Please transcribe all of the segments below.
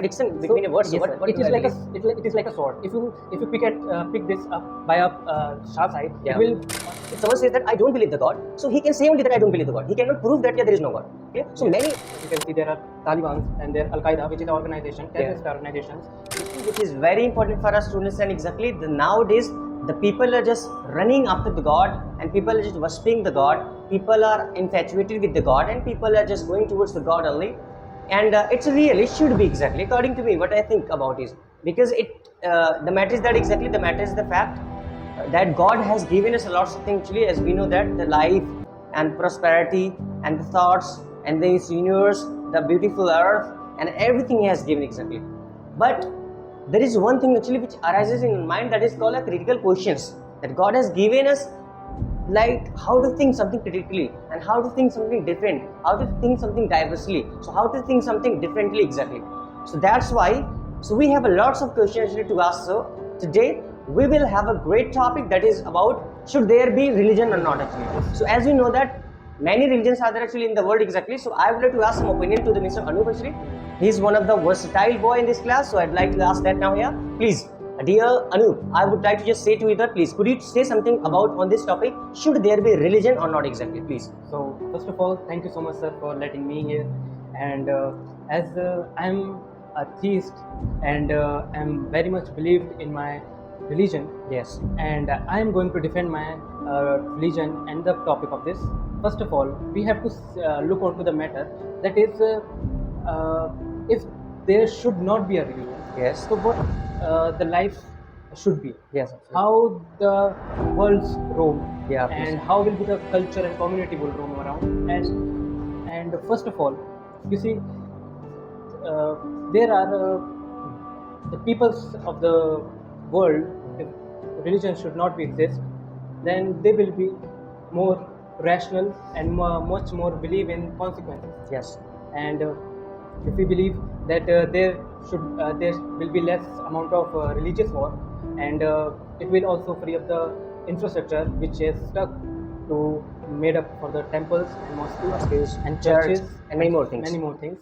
contradiction between a word. So Yes, what it do is I like believe? it is like a sword. If you pick this up by a sharp side, Yeah. it will. If someone says that I don't believe the God, so he can say only that I don't believe the God. He cannot prove that there is no God. Okay? So many. As you can see, there are Taliban and there Al Qaeda, which is an organization, terrorist organizations. Which is very important for us to understand exactly. Nowadays, the people are just running after the God, and people are just worshipping the God. People are infatuated with the God, and people are just going towards the God only. And it's real. It should be exactly according to me. What I think about is because the matter is that exactly the matter is the fact that God has given us a lot of things. Actually, as we know that the life and prosperity and the thoughts and this universe, the beautiful earth and everything He has given exactly. But there is one thing actually which arises in mind, that is called a critical questions, that God has given us, like how to think something critically and how to think something different, how to think something diversely, so how to think something differently exactly. So that's why, so we have a lots of questions actually to ask. So today we will have a great topic, that is about should there be religion or not actually. So as we know that many religions are there actually in the world exactly. So I would like to ask some opinion to the Mr. Anup actually. He's one of the versatile boy in this class, so I'd like to ask that now here. Please, dear Anup, I would like to just say to you that please, could you say something about on this topic? Should there be religion or not exactly? Please. So first of all, thank you so much, sir, for letting me here. And as I'm a theist and I'm very much believed in my religion. Yes. And I am going to defend my religion and the topic of this. First of all, we have to look onto the matter, that is, if there should not be a religion. Yes. So what the life should be. Yes. How the world's roam. Yeah, And how will be the culture and community will roam around. And first of all, you see, there are the peoples of the world. If religion should not be exist, then they will be more rational and much more believe in consequences. Yes. And if we believe that there will be less amount of religious war, and it will also free up the infrastructure which is stuck to made up for the temples and mosques and churches and many more things. Many more things,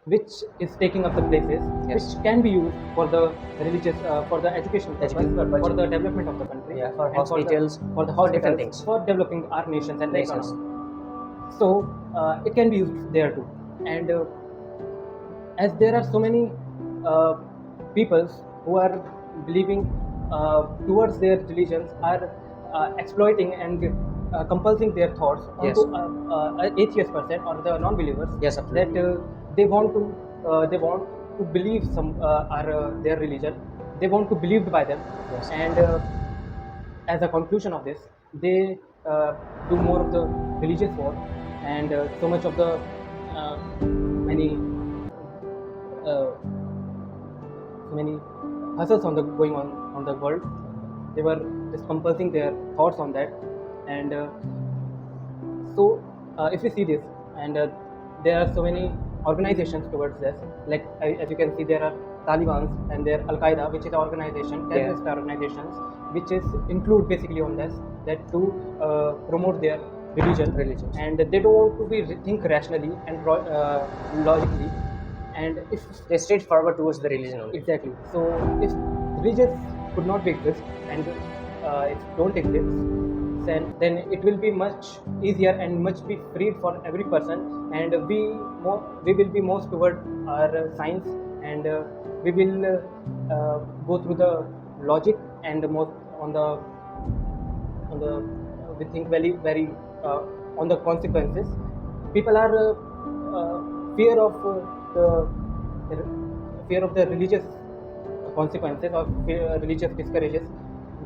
which is taking up the places, Yes. which can be used for the religious, for the education purpose, purpose. for the development of the country, Yeah, for and hospitals, for the for hospitals, different things. for developing our nations and the Nations. economy. So it can be used there too. And as there are so many peoples who are believing towards their religions, are exploiting and compulsing their thoughts Yes. onto atheist person or the non-believers. Yes, absolutely. That they want to believe their religion. They want to be believed by them. Yes. And as a conclusion of this, they do more of the religious war, and so much of the many hustles going on the world. They were just compulsing their thoughts on that. And so if we see this, and there are so many organizations towards this, like as you can see, there are Taliban and there Al Qaeda, which is an organization, terrorist organizations, which is include basically on this, that to promote their religion, and they don't want to think rationally and logically, and if They straightforward towards the religion only. exactly. So if religions could not be exist, and if don't exist, then it will be much easier and much be freed for every person, and we will be most toward our science, and we will go through the logic, and more on the we think very on the consequences. People are fear of the religious consequences or religious discourages.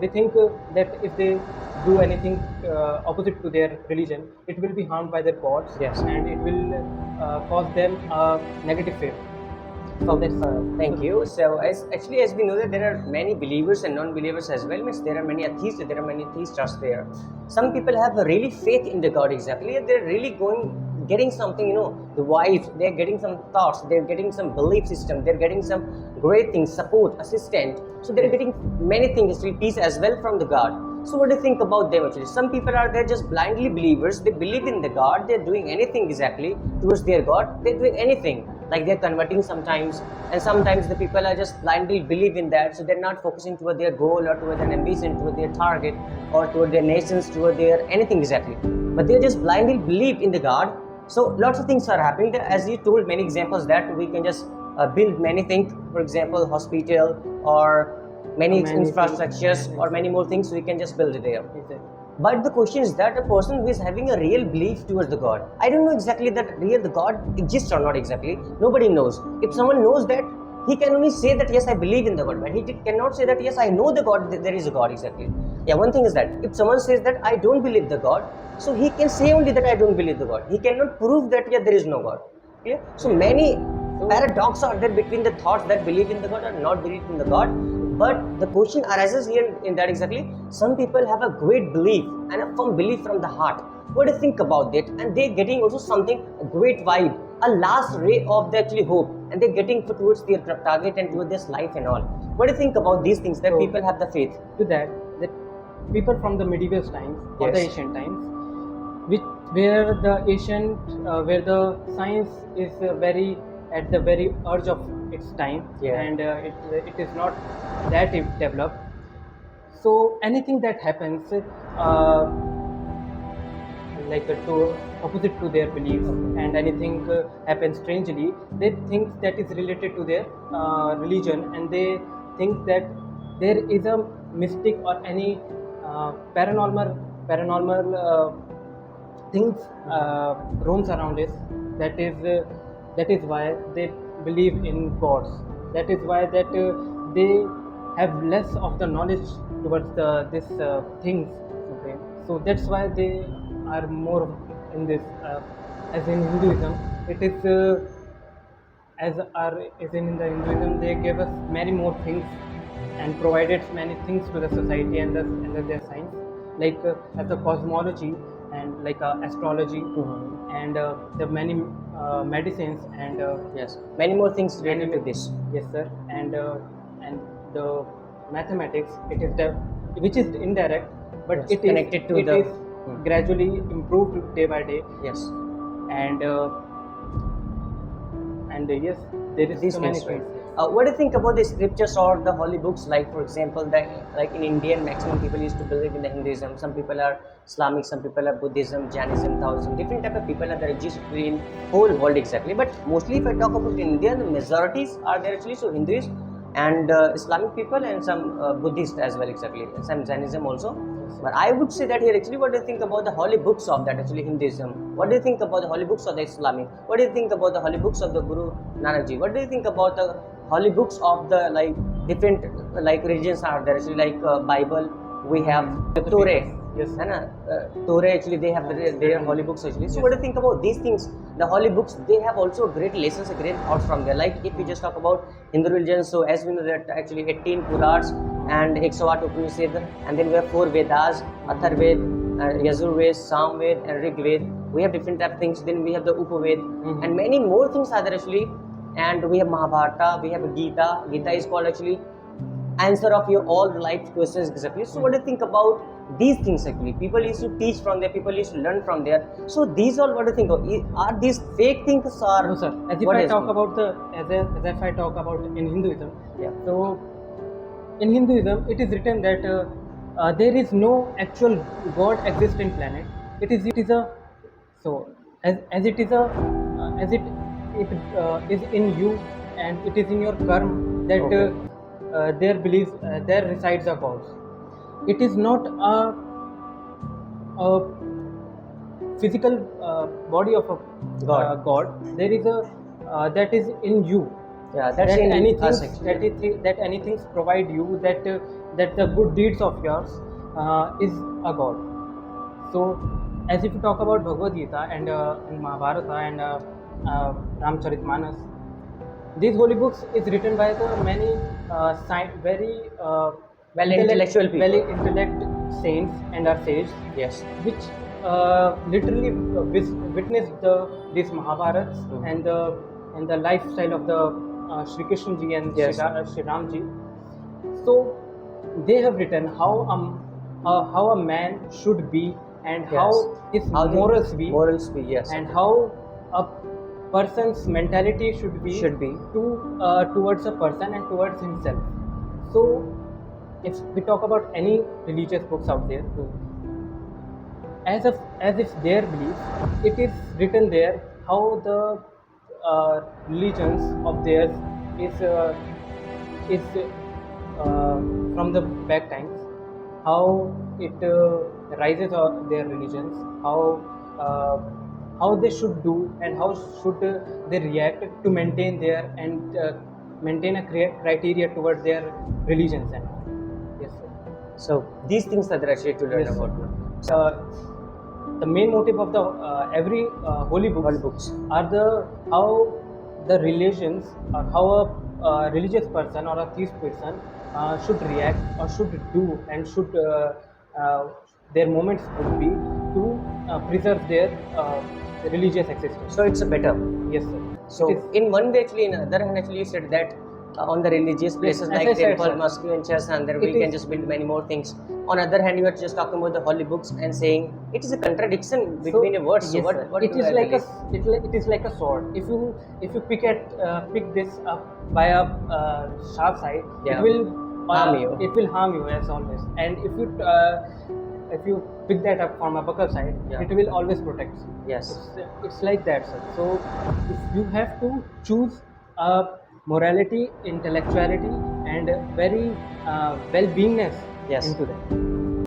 They think that if they do anything opposite to their religion, it will be harmed by their gods. Yes. And it will cause them a negative fate. So that's Thank you. So as we know that there are many believers and non-believers as well. Means there are many atheists, there are many theists there. Some people have a really faith in the God exactly. They're really getting something, the wife, they're getting some thoughts, they're getting some belief system, they're getting some great things, support, assistant. So they're getting many things, actually peace as well from the God. So what do you think about them actually? Some people are there just blindly believers, they believe in the God, they're doing anything exactly towards their God, they're doing anything. like they're converting sometimes, and sometimes the people are just blindly believe in that, so they're not focusing toward their goal or toward their ambition, toward their target, or toward their nations, toward their anything exactly, but they just blindly believe in the God. So lots of things are happening there, as you told many examples that we can just build many things, for example hospital or many Many infrastructures things. or many more things we can just build it there. Exactly. But the question is that a person who is having a real belief towards the God, I don't know exactly that real the God exists or not exactly. Nobody knows. If someone knows that, he can only say that yes, I believe in the God, but he cannot say that yes, I know the God, that there is a God exactly. Yeah, one thing is that if someone says that I don't believe the God, so he can say only that I don't believe the God. He cannot prove that yeah, there is no God. Yeah? So many paradox are there between the thoughts that believe in the God or not believe in the God. But the question arises here in that exactly, some people have a great belief and a firm belief from the heart. What do you think about that? And they're getting also something, a great vibe, a last ray of the actually hope, and they're getting towards their target and towards this life and all. What do you think about these things that So, people have the faith? To that people from the medieval times or the Yes. ancient times, where the science is very at the very urge of its time, Yeah. and it is not that developed. So anything that happens, like to opposite to their beliefs, and anything happens strangely, they think that is related to their religion, and they think that there is a mystic or any paranormal things roams around us. That is why they believe in gods. That is why that they have less of the knowledge towards this things. Okay, so that's why they are more in this. As in Hinduism, it is as in the Hinduism, they gave us many more things and provided many things to the society and their science, like as the cosmology and like astrology, and the many medicines and Yes, many more things related to this. yes sir, and the mathematics, it is the which is indirect, but Yes, it is connected to it the- is gradually improved day by day, Yes. and yes, there is These so many things, right? things. What do you think about the scriptures or the holy books? Like, for example, that like in Indian, maximum people used to believe in the Hinduism. Some people are Islamic, some people are Buddhism, Jainism, Taoism. Different type of people are there exist in whole world exactly. But mostly, if I talk about India, the majorities are there actually. So Hindus and Islamic people and some Buddhists as well exactly. Some Jainism also. But I would say that here actually, what do you think about the holy books of that actually Hinduism? What do you think about the holy books of the Islamic? What do you think about the holy books of the Guru Nanak Ji? What do you think about the holy books of the like different like religions are there actually like Bible? We have the Torah. Yes. है ना? Torah actually they have their holy books actually. So what do you think about these things? The holy books, they have also great lessons, great thoughts from there. Like if we just talk about Hindu religion, so as we know that actually 18 Purans and 108 Upanishad, and then we have 4 Vedas, Atharved, Yajurved, Samved, and Rigved. We have different type of things. Then we have the Upaved, and many more things are there actually. And we have Mahabharata, we have Gita. Gita is called actually answer of your all life questions exactly. So what do you think about these things actually? People used to teach from there, people used to learn from there. So these all, what do you think of? Are these fake things or No, sir. As if what I is talk it? about as if I talk about in Hinduism. Yeah. So, in Hinduism, it is written that there is no actual God exists in planet. It is a so as it is a as it is in you, and it is in your karma that Okay. there believes there resides a God. It is not a physical body of a God. God. There is a that is in you. Yeah, that's That in anything us actually. that anything provide you that the good deeds of yours is a God. So, as if you talk about Bhagavad Gita and Mahabharata and Ramcharitmanas, these holy books is written by the many very Intellectual people. very intellect saints and our sages, Yes. which literally witnessed these Mahabharats and the lifestyle of the Shri Krishna ji and Yes. Shri Ram ji. So they have written how a man should be, and how his How the morals be, morals be, yes. and how a person's mentality should be towards a person and towards himself. So if we talk about any religious books out there, as it's their belief, it is written there how the religions of theirs is from the back times, how it rises of their religions, how they should do and how should they react to maintain their and maintain a criteria towards their religions. And yes, sir. So these things are actually to learn Yes, sir. about. The main motive of the every holy books, Holy books. are the how the religions or how a religious person or a theist person should react or should do and should their moments would be to preserve their religious existence. So it's a better. Yes, sir. So It is- in one way, actually, in other hand, actually, you said that on the religious places as I like said, temple, sir. mosque, and church, and there we It can is- just build many more things. On other hand, you are just talking about the holy books and saying it is a contradiction between your words. So yes, what? sir. What It do is I like believe? it is like a sword. If you pick this up by a sharp side, Yeah. it will Harm you. It will harm you as always. And if you pick that up from a buckle side, Yeah. it will always protect you. Yes. It's like that, sir. So if you have to choose morality, intellectuality, and very well-beingness Yes. into that.